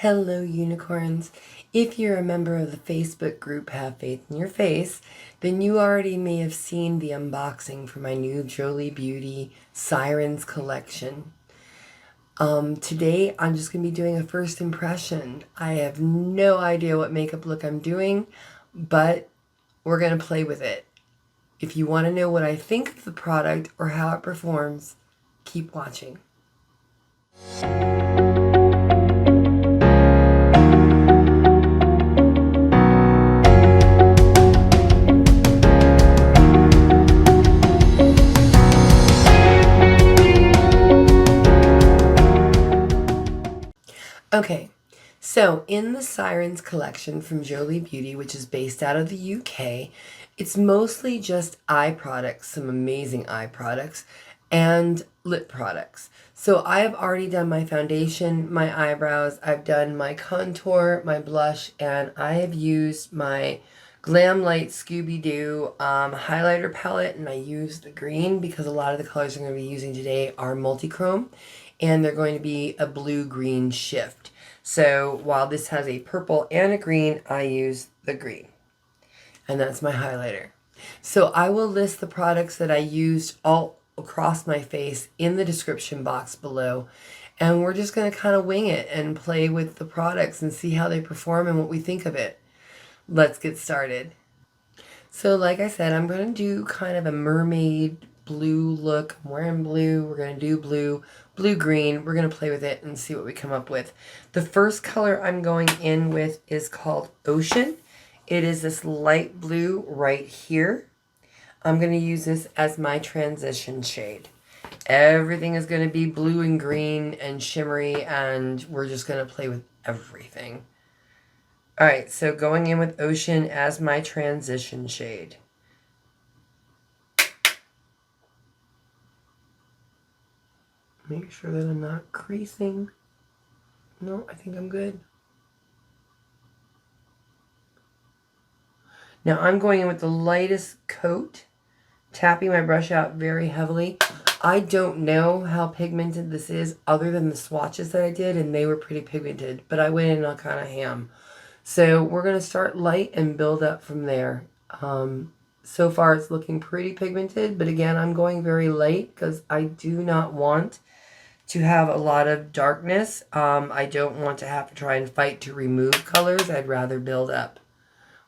Hello, unicorns. If you're a member of the Facebook group Have Faith in Your Face, then you already may have seen the unboxing for my new Jolie Beuaty Sirens collection. Today, I'm just going to be doing a first impression. I have no idea what makeup look I'm doing, but we're going to play with it. If you want to know what I think of the product or how it performs, keep watching. Okay, so in the Sirens collection from Jolie Beuaty, which is based out of the UK, it's mostly just eye products, some amazing eye products, and lip products. So I have already done my foundation, my eyebrows, I've done my contour, my blush, and I have used my Glamlite Scooby Doo highlighter palette, and I used the green because a lot of the colors I'm going to be using today are multi-chrome, and they're going to be a blue-green shift. So while this has a purple and a green, I use the green. And that's my highlighter. So I will list the products that I used all across my face in the description box below. And we're just going to kind of wing it and play with the products and see how they perform and what we think of it. Let's get started. So like I said, I'm going to do kind of a mermaid blue look. I'm wearing blue. We're going to do blue, blue-green. We're going to play with it and see what we come up with. The first color I'm going in with is called Ocean. It is this light blue right here. I'm going to use this as my transition shade. Everything is going to be blue and green and shimmery, and we're just going to play with everything. Alright, so going in with Ocean as my transition shade. Make sure that I'm not creasing. No, I think I'm good. Now I'm going in with the lightest coat, tapping my brush out very heavily. I don't know how pigmented this is other than the swatches that I did, and they were pretty pigmented, but I went in on kind of ham. So we're going to start light and build up from there. So far it's looking pretty pigmented, but again, I'm going very light because I do not want to have a lot of darkness. I don't want to have to try and fight to remove colors. I'd rather build up.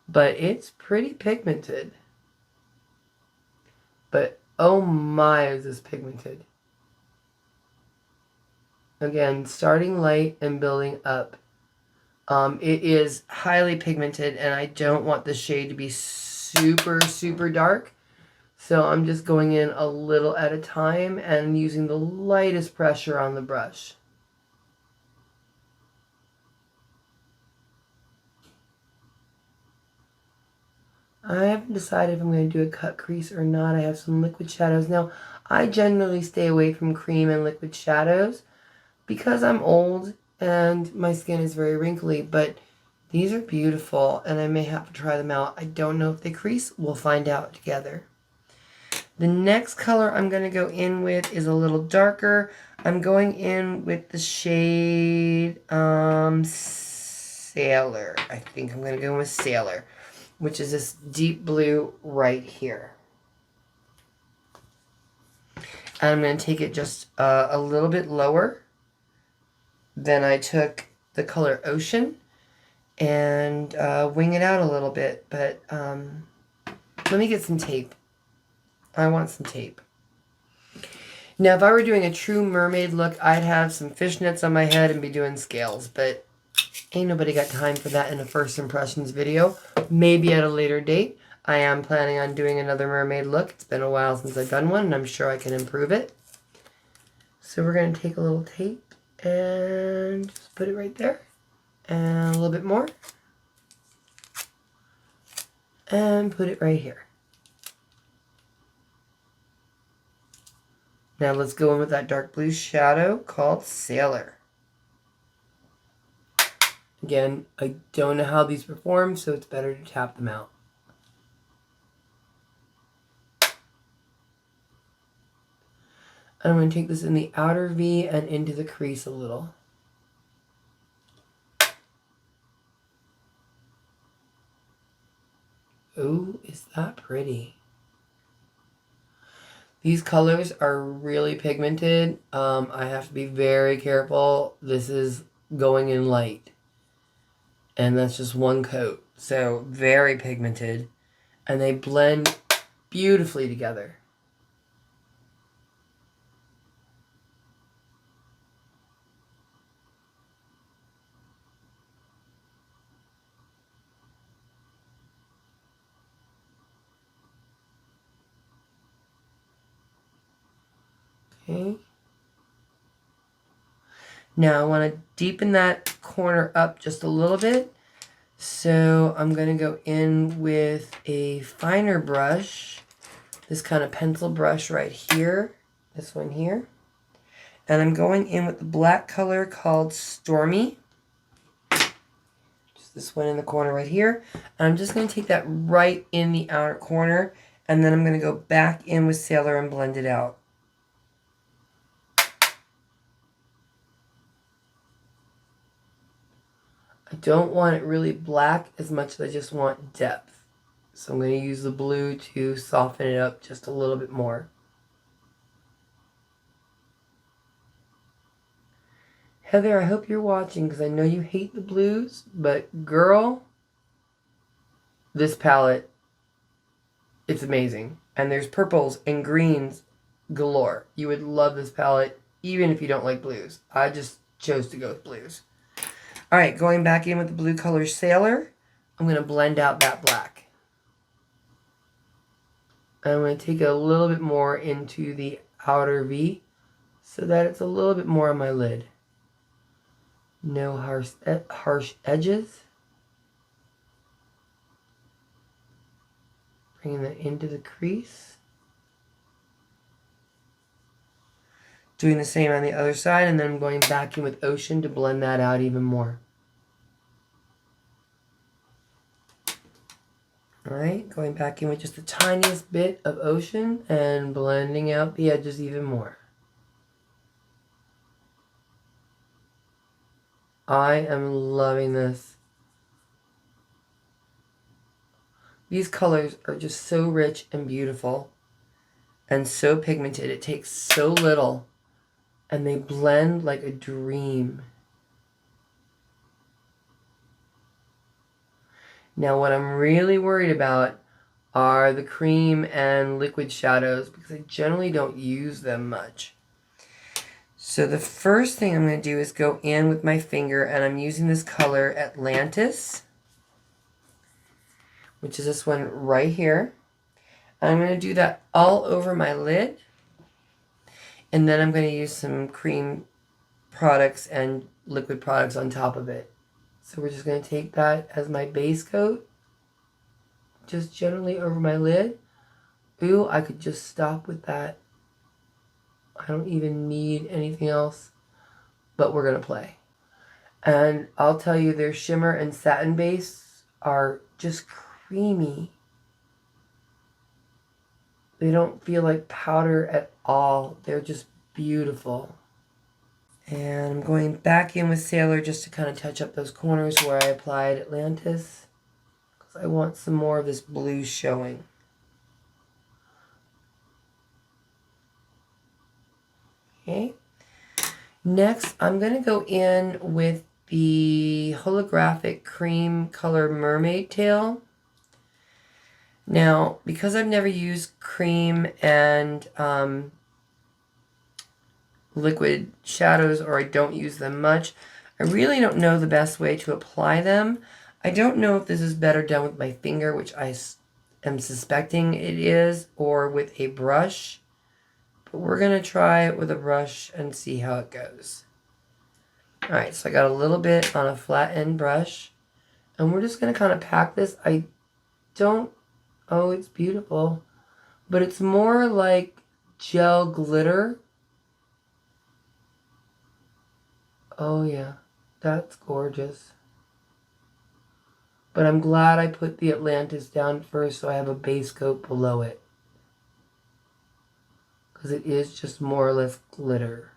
But it's pretty pigmented. But oh my, is this pigmented. Again, starting light and building up. It is highly pigmented, and I don't want the shade to be super, super dark. So I'm just going in a little at a time and using the lightest pressure on the brush. I haven't decided if I'm going to do a cut crease or not. I have some liquid shadows. Now, I generally stay away from cream and liquid shadows because I'm old and my skin is very wrinkly, but these are beautiful and I may have to try them out. I don't know if they crease. We'll find out together. The next color I'm going to go in with is a little darker. I'm going in with the shade Sailor. I think I'm going to go with Sailor, which is this deep blue right here. And I'm going to take it just a little bit lower. Then I took the color Ocean and wing it out a little bit. But let me get some tape. I want some tape. Now, if I were doing a true mermaid look, I'd have some fishnets on my head and be doing scales. But ain't nobody got time for that in a first impressions video. Maybe at a later date. I am planning on doing another mermaid look. It's been a while since I've done one, and I'm sure I can improve it. So we're going to take a little tape and just put it right there. And a little bit more. And put it right here. Now let's go in with that dark blue shadow called Sailor. Again, I don't know how these perform, so it's better to tap them out. I'm going to take this in the outer V and into the crease a little. Ooh, is that pretty? These colors are really pigmented. I have to be very careful. This is going in light. And that's just one coat. So very pigmented. And they blend beautifully together. Okay. Now I want to deepen that corner up just a little bit. So I'm going to go in with a finer brush. This kind of pencil brush right here. This one here. And I'm going in with the black color called Stormy. Just this one in the corner right here. And I'm just going to take that right in the outer corner. And then I'm going to go back in with Sailor and blend it out. I don't want it really black as much as I just want depth. So I'm going to use the blue to soften it up just a little bit more. Heather, I hope you're watching because I know you hate the blues, but girl, this palette, it's amazing. And there's purples and greens galore. You would love this palette even if you don't like blues. I just chose to go with blues. All right, going back in with the blue color Sailor, I'm going to blend out that black. And I'm going to take it a little bit more into the outer V so that it's a little bit more on my lid. No harsh edges. Bringing that into the crease. Doing the same on the other side, and then I'm going back in with Ocean to blend that out even more. Alright, going back in with just the tiniest bit of Ocean and blending out the edges even more. I am loving this. These colors are just so rich and beautiful and so pigmented. It takes so little and they blend like a dream. Now what I'm really worried about are the cream and liquid shadows because I generally don't use them much. So the first thing I'm going to do is go in with my finger, and I'm using this color Atlantis, which is this one right here. And I'm going to do that all over my lid. And then I'm going to use some cream products and liquid products on top of it. So we're just going to take that as my base coat, just generally over my lid. Ooh, I could just stop with that. I don't even need anything else, but we're going to play. And I'll tell you, their shimmer and satin base are just creamy. They don't feel like powder at all. They're just beautiful. And I'm going back in with Sailor just to kind of touch up those corners where I applied Atlantis, because I want some more of this blue showing. Okay. Next, I'm going to go in with the holographic cream color mermaid tail. Now, because I've never used cream and liquid shadows, or I don't use them much, I really don't know the best way to apply them. I don't know if this is better done with my finger, which I am suspecting it is, or with a brush. But we're going to try it with a brush and see how it goes. Alright, so I got a little bit on a flat end brush. And we're just going to kind of pack this. Oh, it's beautiful. But it's more like gel glitter. Oh yeah, that's gorgeous. But I'm glad I put the Atlantis down first so I have a base coat below it. Because it is just more or less glitter.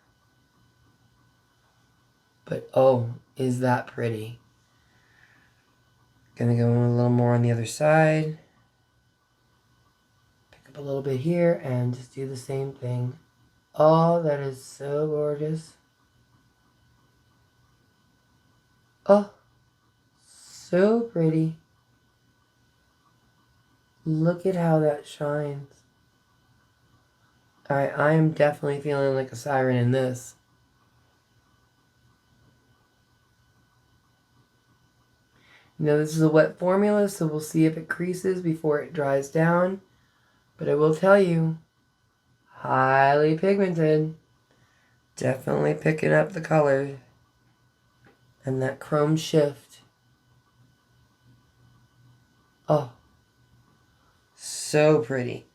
But oh, is that pretty. Gonna go a little more on the other side. dip a little bit here and just do the same thing. Oh, that is so gorgeous. Oh, so pretty. Look at how that shines. Alright, I am definitely feeling like a siren in this. Now this is a wet formula, so we'll see if it creases before it dries down. But I will tell you, highly pigmented. Definitely picking up the color and that chrome shift. Oh, so pretty.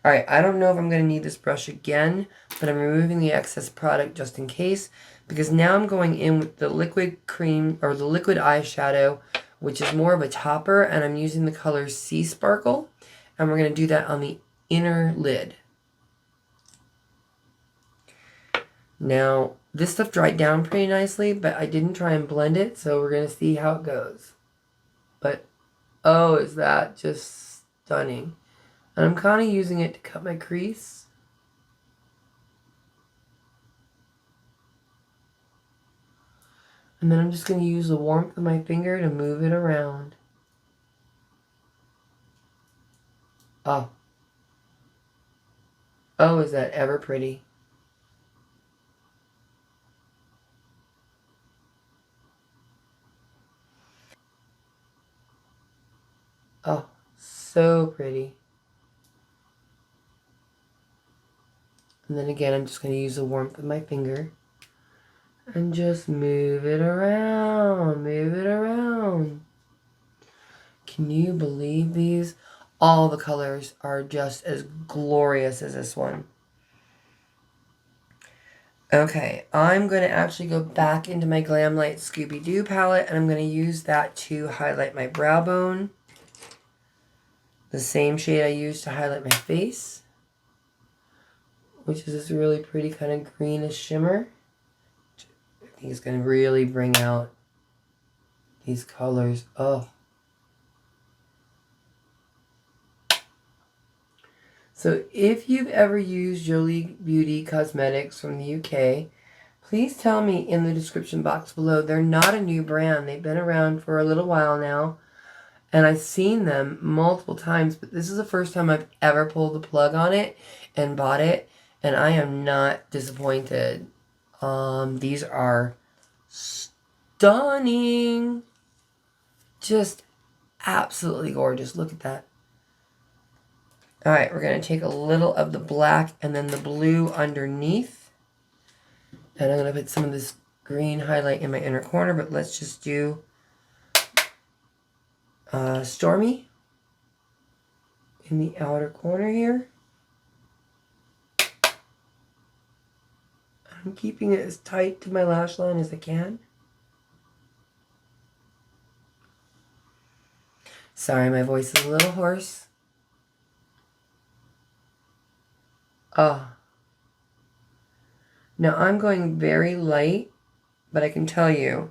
Alright, I don't know if I'm going to need this brush again, but I'm removing the excess product just in case, because now I'm going in with the liquid cream, or the liquid eyeshadow, which is more of a topper, and I'm using the color Sea Sparkle, and we're going to do that on the inner lid. Now, this stuff dried down pretty nicely, but I didn't try and blend it, so we're going to see how it goes. But, oh, is that just stunning. And I'm kind of using it to cut my crease. And then I'm just going to use the warmth of my finger to move it around. Oh. Oh, is that ever pretty. Oh, so pretty. And then again, I'm just going to use the warmth of my finger and just move it around, move it around. Can you believe these? All the colors are just as glorious as this one. Okay, I'm going to actually go back into my Glamlite Scooby Doo palette, and I'm going to use that to highlight my brow bone. The same shade I used to highlight my face, which is this really pretty kind of greenish shimmer. I think it's going to really bring out these colors. Oh. So if you've ever used Jolie Beuaty cosmetics from the UK, please tell me in the description box below. They're not a new brand. They've been around for a little while now, and I've seen them multiple times, but this is the first time I've ever pulled the plug on it and bought it, and I am not disappointed. These are stunning. Just absolutely gorgeous. Look at that. Alright, we're going to take a little of the black and then the blue underneath. And I'm going to put some of this green highlight in my inner corner, but let's just do Stormy in the outer corner here. I'm keeping it as tight to my lash line as I can. Sorry, my voice is a little hoarse. Oh. Now I'm going very light, but I can tell you,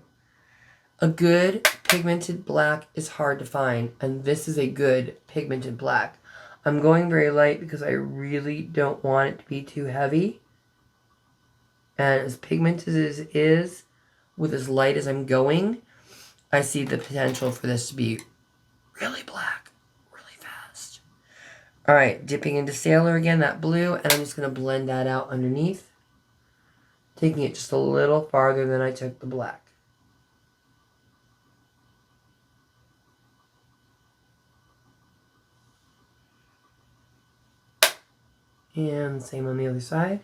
a good pigmented black is hard to find, and this is a good pigmented black. I'm going very light because I really don't want it to be too heavy. And as pigmented as it is, with as light as I'm going, I see the potential for this to be really black, really fast. Alright, dipping into Sailor again, that blue, and I'm just going to blend that out underneath. Taking it just a little farther than I took the black. And same on the other side.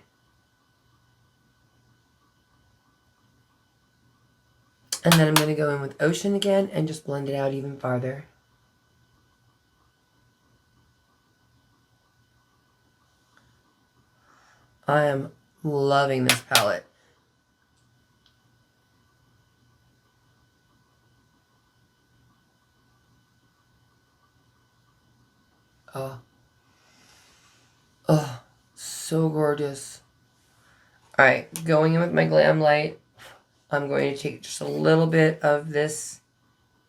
And then I'm going to go in with Ocean again and just blend it out even farther. I am loving this palette. Oh. Oh, so gorgeous. Alright, going in with my Glamlite. I'm going to take just a little bit of this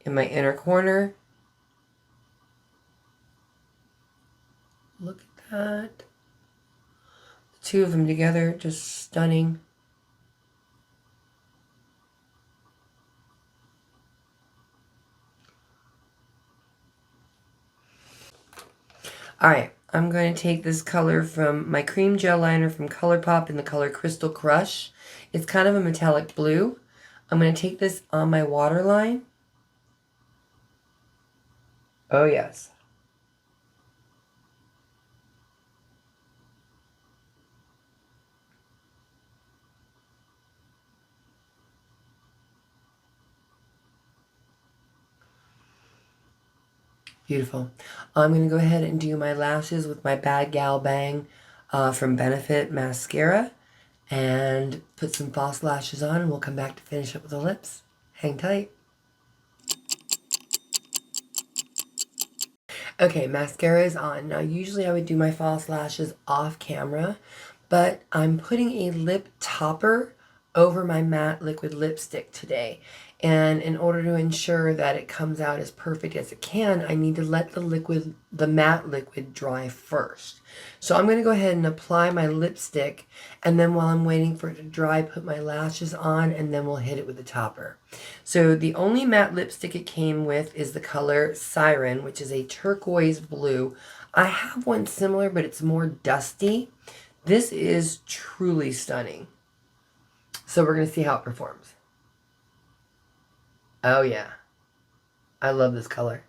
in my inner corner. Look at that. The two of them together, just stunning. Alright, I'm going to take this color from my cream gel liner from ColourPop in the color Crystal Crush. It's kind of a metallic blue. I'm going to take this on my waterline. Oh yes. Beautiful. I'm going to go ahead and do my lashes with my Bad Gal Bang from Benefit mascara. And put some false lashes on, and we'll come back to finish up with the lips. Hang tight. Okay, mascara is on. Now, usually I would do my false lashes off camera, but I'm putting a lip topper over my matte liquid lipstick today. And in order to ensure that it comes out as perfect as it can, I need to let the matte liquid dry first. So I'm going to go ahead and apply my lipstick, and then while I'm waiting for it to dry, put my lashes on, and then we'll hit it with the topper. So the only matte lipstick it came with is the color Siren, which is a turquoise blue. I have one similar, but it's more dusty. This is truly stunning. So we're going to see how it performs. Oh yeah. I love this color.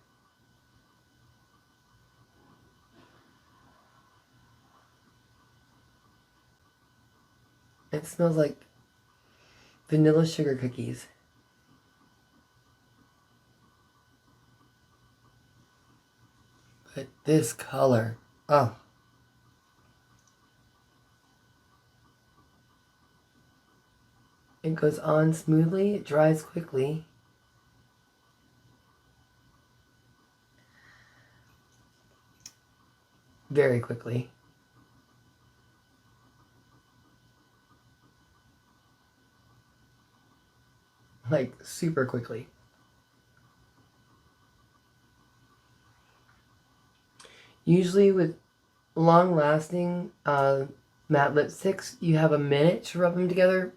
It smells like vanilla sugar cookies. But this color, oh. It goes on smoothly, it dries quickly. Very quickly. Like super quickly. Usually with long-lasting matte lipsticks, you have a minute to rub them together.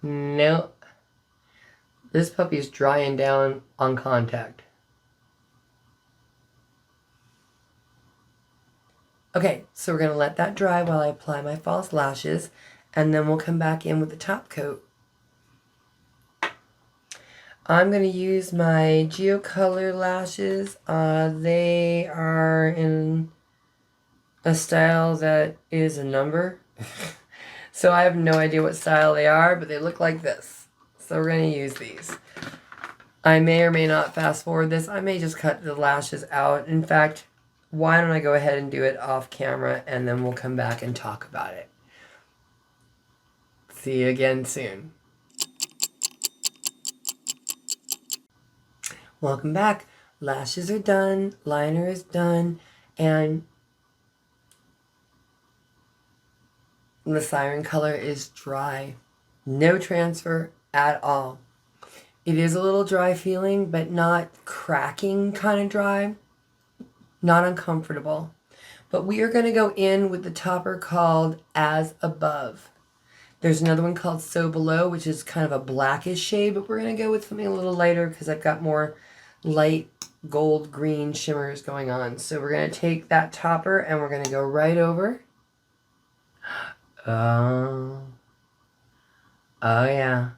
No. This puppy is drying down on contact. Okay, so we're going to let that dry while I apply my false lashes, and then we'll come back in with the top coat. I'm going to use my Geocolor lashes. They are in a style that is a number. So I have no idea what style they are, but they look like this. So we're going to use these. I may or may not fast forward this. I may just cut the lashes out. In fact, why don't I go ahead and do it off camera, and then we'll come back and talk about it. See you again soon. Welcome back. Lashes are done, liner is done, and the Siren color is dry. No transfer at all. It is a little dry feeling, but not cracking kind of dry. Not uncomfortable. But we are going to go in with the topper called As Above. There's another one called So Below, which is kind of a blackish shade, but we're going to go with something a little lighter because I've got more light gold green shimmers going on. So we're going to take that topper and we're going to go right over. Oh. Oh yeah.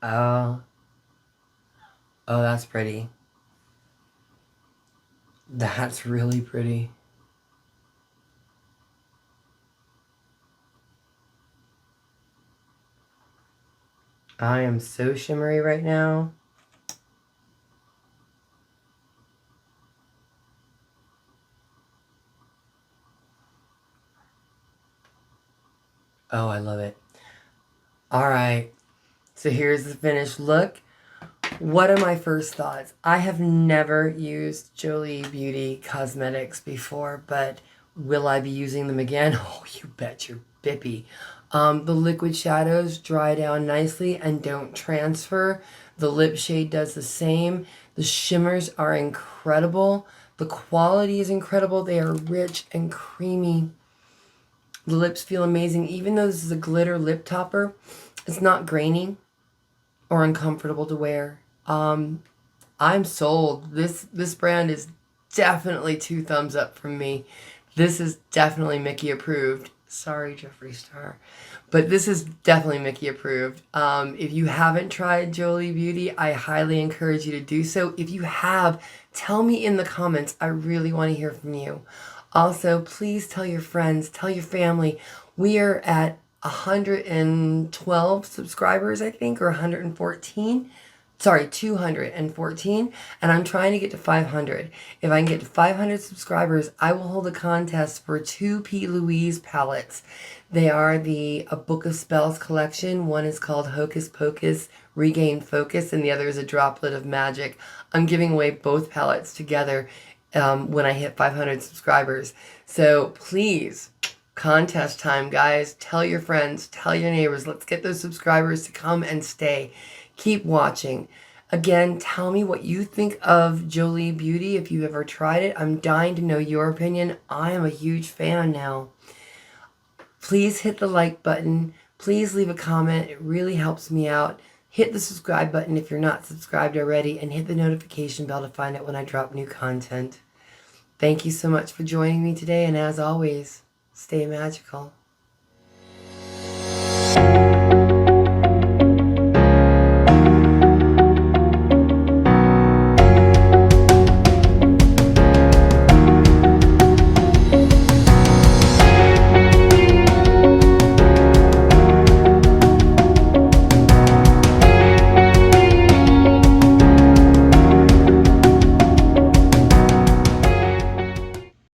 Oh. Oh, that's pretty. That's really pretty. I am so shimmery right now. Oh, I love it. All right. So here's the finished look. What are my first thoughts? I have never used Jolie Beauty cosmetics before, but will I be using them again? Oh, you bet your bippy. The liquid shadows dry down nicely and don't transfer. The lip shade does the same. The shimmers are incredible. The quality is incredible. They are rich and creamy. The lips feel amazing. Even though this is a glitter lip topper, it's not grainy or uncomfortable to wear. I'm sold. This brand is definitely 2 thumbs up from me. This is definitely Mickey approved. Sorry, Jeffree Star. But this is definitely Mickey approved. If you haven't tried Jolie Beuaty, I highly encourage you to do so. If you have, tell me in the comments. I really want to hear from you. Also, please tell your friends, tell your family. We are at 112 subscribers, I think, or 114. Sorry, 214, and I'm trying to get to 500. If I can get to 500 subscribers, I will hold a contest for 2 P. Louise palettes. They are the A Book of Spells collection. One is called Hocus Pocus Regain Focus, and the other is A Droplet of Magic. I'm giving away both palettes together when I hit 500 subscribers. So please, contest time, guys. Tell your friends, tell your neighbors. Let's get those subscribers to come and stay. Keep watching. Again, tell me what you think of Jolie Beuaty if you've ever tried it. I'm dying to know your opinion. I am a huge fan now. Please hit the like button. Please leave a comment. It really helps me out. Hit the subscribe button if you're not subscribed already, and hit the notification bell to find out when I drop new content. Thank you so much for joining me today, and as always, stay magical.